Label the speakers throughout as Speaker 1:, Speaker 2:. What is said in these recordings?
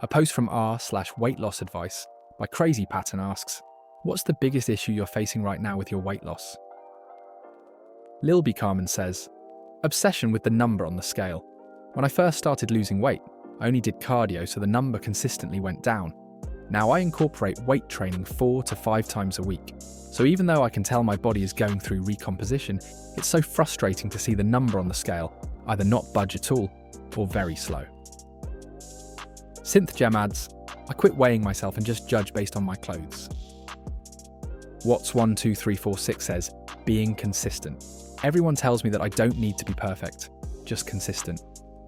Speaker 1: A post from r/WeightLossAdvice by Crazy Pattern asks, what's the biggest issue you're facing right now with your weight loss? Lil B. Carmen says, obsession with the number on the scale. When I first started losing weight, I only did cardio so the number consistently went down. Now I incorporate weight training 4 to 5 times a week. So even though I can tell my body is going through recomposition, it's so frustrating to see the number on the scale either not budge at all or very slow. Synth Gem adds, I quit weighing myself and just judge based on my clothes. Watts12346 says, being consistent. Everyone tells me that I don't need to be perfect, just consistent.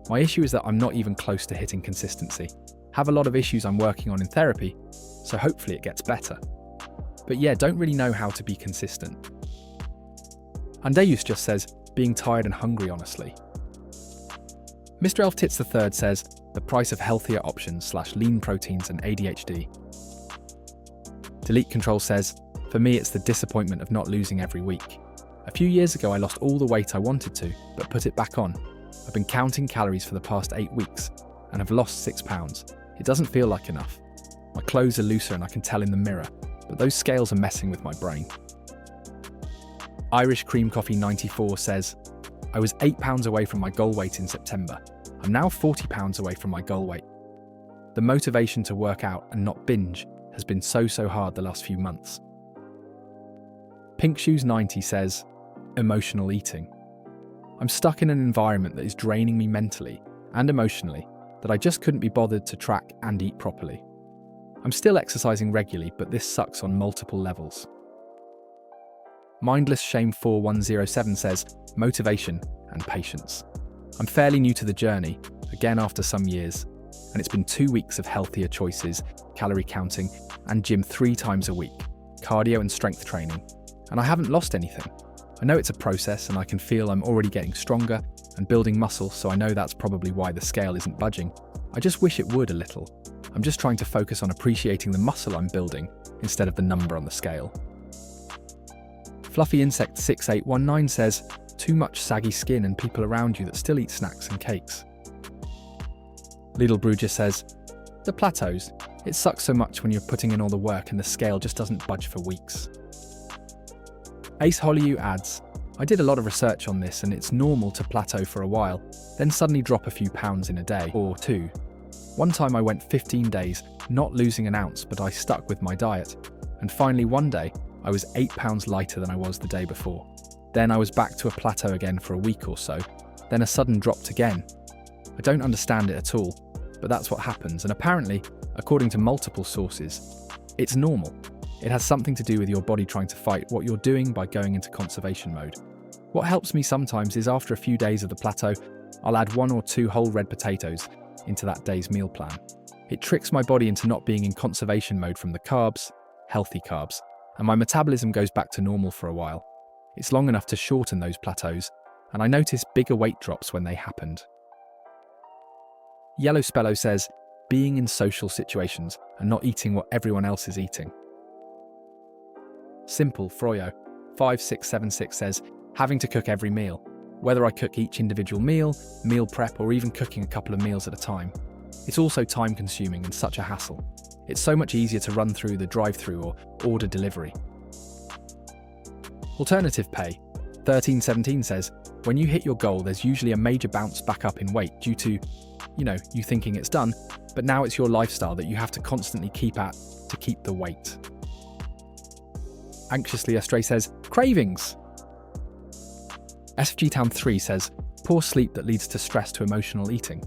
Speaker 1: My issue is that I'm not even close to hitting consistency. Have a lot of issues I'm working on in therapy, so hopefully it gets better. But yeah, don't really know how to be consistent. Andeus just says, being tired and hungry honestly. Mr. Elf Tits III says, the price of healthier options / lean proteins and ADHD. Delete Control says, for me it's the disappointment of not losing every week. A few years ago I lost all the weight I wanted to, but put it back on. I've been counting calories for the past 8 weeks and have lost 6 pounds. It doesn't feel like enough. My clothes are looser and I can tell in the mirror, but those scales are messing with my brain. Irish Cream Coffee 94 says, I was 8 pounds away from my goal weight in September. I'm now 40 pounds away from my goal weight. The motivation to work out and not binge has been so hard the last few months. Pink Shoes 90 says, emotional eating. I'm stuck in an environment that is draining me mentally and emotionally that I just couldn't be bothered to track and eat properly. I'm still exercising regularly, but this sucks on multiple levels. Mindless Shame 4107 says, motivation and patience. I'm fairly new to the journey, again after some years, and it's been 2 weeks of healthier choices, calorie counting, and gym 3 times a week, cardio and strength training, and I haven't lost anything. I know it's a process and I can feel I'm already getting stronger and building muscle, so I know that's probably why the scale isn't budging. I just wish it would a little. I'm just trying to focus on appreciating the muscle I'm building instead of the number on the scale. Fluffy Insect 6819 says, too much saggy skin and people around you that still eat snacks and cakes. Lidl Bruger says, the plateaus. It sucks so much when you're putting in all the work and the scale just doesn't budge for weeks. Ace Hollyou adds, I did a lot of research on this and it's normal to plateau for a while, then suddenly drop a few pounds in a day or 2. One time I went 15 days, not losing an ounce, but I stuck with my diet. And finally one day, I was 8 pounds lighter than I was the day before. Then I was back to a plateau again for a week or so, then a sudden drop again. I don't understand it at all, but that's what happens, and apparently, according to multiple sources, it's normal. It has something to do with your body trying to fight what you're doing by going into conservation mode. What helps me sometimes is after a few days of the plateau, I'll add 1 or 2 whole red potatoes into that day's meal plan. It tricks my body into not being in conservation mode from the carbs, healthy carbs, and my metabolism goes back to normal for a while. It's long enough to shorten those plateaus, and I notice bigger weight drops when they happened. Yellow Spello says, being in social situations and not eating what everyone else is eating. Simple Froyo 5676 says, having to cook every meal. Whether I cook each individual meal, meal prep, or even cooking a couple of meals at a time. It's also time consuming and such a hassle. It's so much easier to run through the drive-through or order delivery. Alternative Pay 1317 says, when you hit your goal, there's usually a major bounce back up in weight due to, you thinking it's done, but now it's your lifestyle that you have to constantly keep at to keep the weight. Anxiously Astray says, cravings. SFG Town 3 says, poor sleep that leads to stress to emotional eating.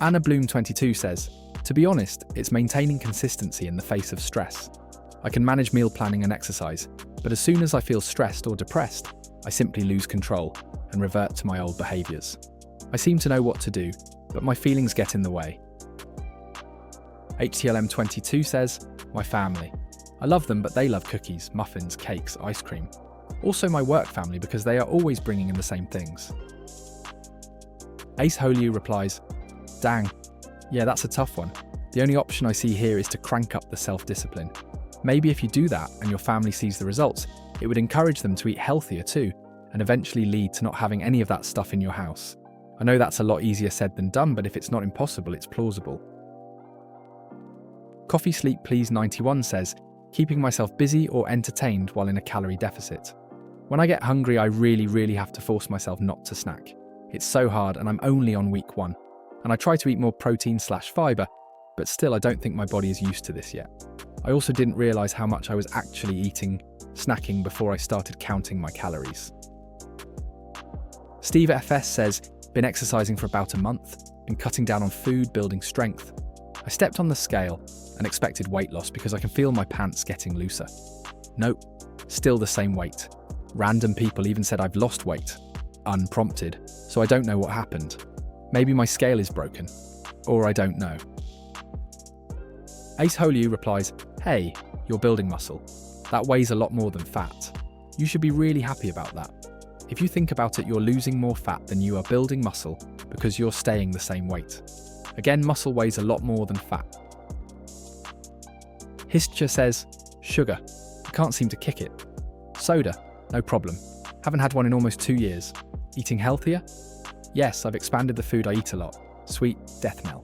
Speaker 1: Anna Bloom 22 says, to be honest, it's maintaining consistency in the face of stress. I can manage meal planning and exercise, but as soon as I feel stressed or depressed, I simply lose control and revert to my old behaviours. I seem to know what to do, but my feelings get in the way. HTLM22 says, my family. I love them, but they love cookies, muffins, cakes, ice cream. Also my work family because they are always bringing in the same things. Ace Holyu replies, dang, yeah, that's a tough one. The only option I see here is to crank up the self-discipline. Maybe if you do that and your family sees the results, it would encourage them to eat healthier too, and eventually lead to not having any of that stuff in your house. I know that's a lot easier said than done, but if it's not impossible, it's plausible. Coffee Sleep Please 91 says, keeping myself busy or entertained while in a calorie deficit. When I get hungry, I really have to force myself not to snack. It's so hard, and I'm only on week 1. And I try to eat more protein/fibre, but still I don't think my body is used to this yet. I also didn't realise how much I was actually snacking before I started counting my calories. Steve FS says, been exercising for about a month, been cutting down on food, building strength. I stepped on the scale and expected weight loss because I can feel my pants getting looser. Nope, still the same weight. Random people even said I've lost weight, unprompted, so I don't know what happened. Maybe my scale is broken, or I don't know. Ace Holiu replies, hey, you're building muscle. That weighs a lot more than fat. You should be really happy about that. If you think about it, you're losing more fat than you are building muscle because you're staying the same weight. Again, muscle weighs a lot more than fat. Histcha says, sugar. I can't seem to kick it. Soda. No problem. Haven't had one in almost 2 years. Eating healthier? Yes, I've expanded the food I eat a lot. Sweet death knell.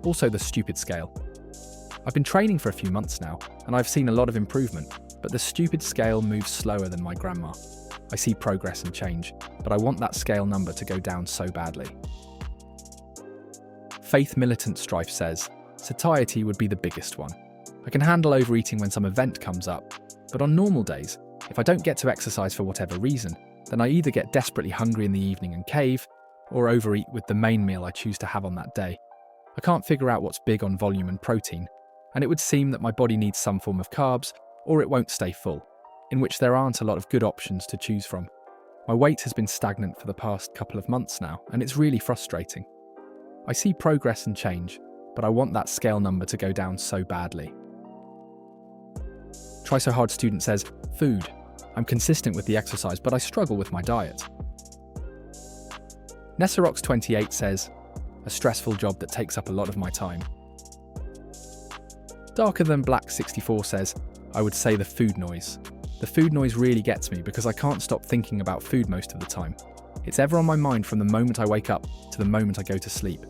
Speaker 1: Also the stupid scale. I've been training for a few months now, and I've seen a lot of improvement, but the stupid scale moves slower than my grandma. I see progress and change, but I want that scale number to go down so badly. Faith Militant Strife says, satiety would be the biggest one. I can handle overeating when some event comes up, but on normal days, if I don't get to exercise for whatever reason, then I either get desperately hungry in the evening and cave, or overeat with the main meal I choose to have on that day. I can't figure out what's big on volume and protein, and it would seem that my body needs some form of carbs, or it won't stay full, in which there aren't a lot of good options to choose from. My weight has been stagnant for the past couple of months now, and it's really frustrating. I see progress and change, but I want that scale number to go down so badly. Try So Hard Student says, food. I'm consistent with the exercise, but I struggle with my diet. Nessarox28 says, a stressful job that takes up a lot of my time. Darker Than Black 64 says, I would say the food noise. The food noise really gets me because I can't stop thinking about food most of the time. It's ever on my mind from the moment I wake up to the moment I go to sleep,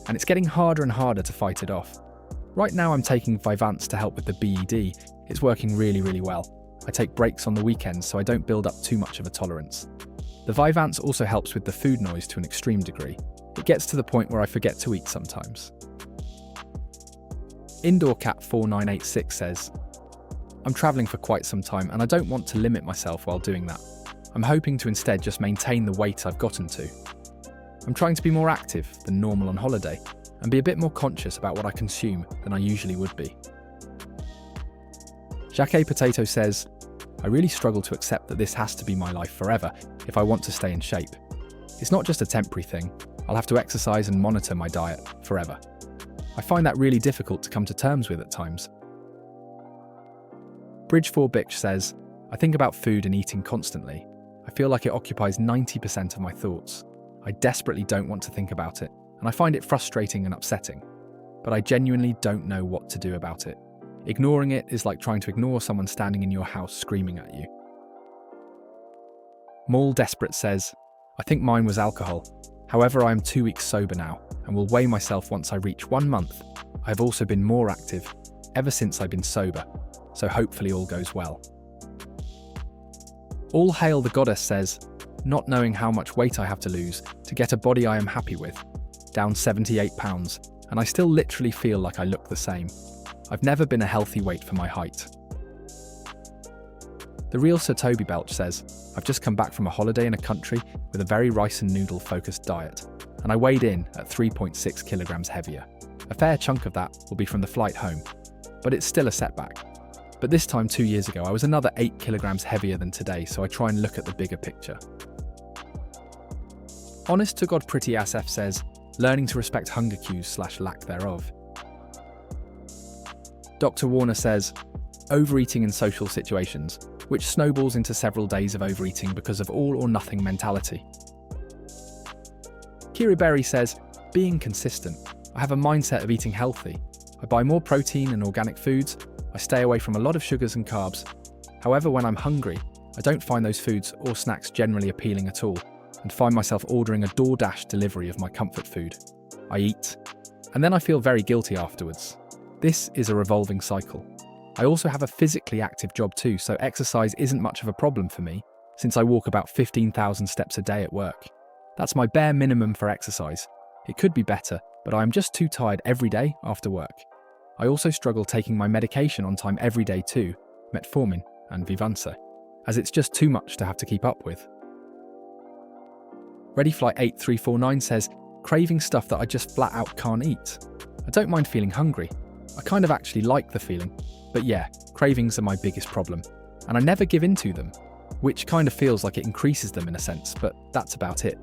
Speaker 1: and it's getting harder and harder to fight it off. Right now I'm taking Vyvanse to help with the BED. It's working really well. I take breaks on the weekends so I don't build up too much of a tolerance. The Vyvanse also helps with the food noise to an extreme degree. It gets to the point where I forget to eat sometimes. Indoor Cat 4986 says, I'm travelling for quite some time and I don't want to limit myself while doing that. I'm hoping to instead just maintain the weight I've gotten to. I'm trying to be more active than normal on holiday and be a bit more conscious about what I consume than I usually would be. Jacquet Potato says, I really struggle to accept that this has to be my life forever if I want to stay in shape. It's not just a temporary thing. I'll have to exercise and monitor my diet forever. I find that really difficult to come to terms with at times. Bridge4Bitch says, I think about food and eating constantly. I feel like it occupies 90% of my thoughts. I desperately don't want to think about it, and I find it frustrating and upsetting. But I genuinely don't know what to do about it. Ignoring it is like trying to ignore someone standing in your house screaming at you. Maul Desperate says, I think mine was alcohol. However, I am 2 weeks sober now and will weigh myself once I reach 1 month. I have also been more active ever since I've been sober, so hopefully all goes well. All Hail the Goddess says, not knowing how much weight I have to lose to get a body I am happy with, down 78 pounds, and I still literally feel like I look the same. I've never been a healthy weight for my height. The Real Sir Toby Belch says, I've just come back from a holiday in a country with a very rice and noodle focused diet, and I weighed in at 3.6 kilograms heavier. A fair chunk of that will be from the flight home, but it's still a setback. But this time 2 years ago, I was another 8 kilograms heavier than today, so I try and look at the bigger picture. Honest to God Pretty Ass F says, learning to respect hunger cues / lack thereof. Dr. Warner says, overeating in social situations, which snowballs into several days of overeating because of all or nothing mentality. Kira Berry says, being consistent. I have a mindset of eating healthy. I buy more protein and organic foods. I stay away from a lot of sugars and carbs. However, when I'm hungry, I don't find those foods or snacks generally appealing at all. and find myself ordering a DoorDash delivery of my comfort food. I eat, and then I feel very guilty afterwards. This is a revolving cycle. I also have a physically active job too, so exercise isn't much of a problem for me, since I walk about 15,000 steps a day at work. That's my bare minimum for exercise. It could be better, but I am just too tired every day after work. I also struggle taking my medication on time every day too, metformin and Vivansa, as it's just too much to have to keep up with. ReadyFlight8349 says, craving stuff that I just flat out can't eat. I don't mind feeling hungry. I kind of actually like the feeling. But yeah, cravings are my biggest problem, and I never give in to them, which kind of feels like it increases them in a sense, but that's about it.